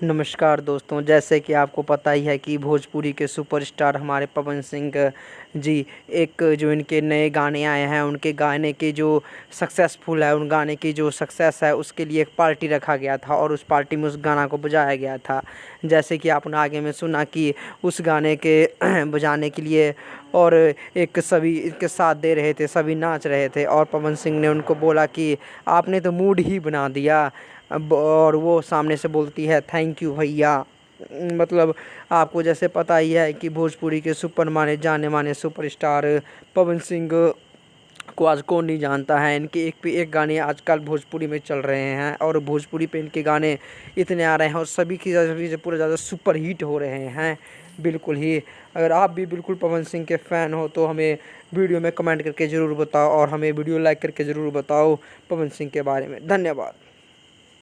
नमस्कार दोस्तों, जैसे कि आपको पता ही है कि भोजपुरी के सुपरस्टार हमारे पवन सिंह जी एक जो इनके नए गाने आए हैं, उनके गाने की जो सक्सेसफुल है, उन गाने की जो सक्सेस है उसके लिए एक पार्टी रखा गया था और उस पार्टी में उस गाना को बजाया गया था। जैसे कि आपने आगे में सुना कि उस गाने के बजाने के लिए और एक सभी इनके साथ दे रहे थे, सभी नाच रहे थे और पवन सिंह ने उनको बोला कि आपने तो मूड ही बना दिया। अब और वो सामने से बोलती है थैंक यू भैया। मतलब आपको जैसे पता ही है कि भोजपुरी के सुपर माने जाने माने सुपरस्टार पवन सिंह को आज कौन नहीं जानता है। इनके एक पे एक गाने आजकल भोजपुरी में चल रहे हैं और भोजपुरी पे इनके गाने इतने आ रहे हैं और सभी से पूरा ज़्यादा सुपर हिट हो रहे हैं। बिल्कुल ही, अगर आप भी बिल्कुल पवन सिंह के फ़ैन हो तो हमें वीडियो में कमेंट करके ज़रूर बताओ और हमें वीडियो लाइक करके ज़रूर बताओ पवन सिंह के बारे में। धन्यवाद।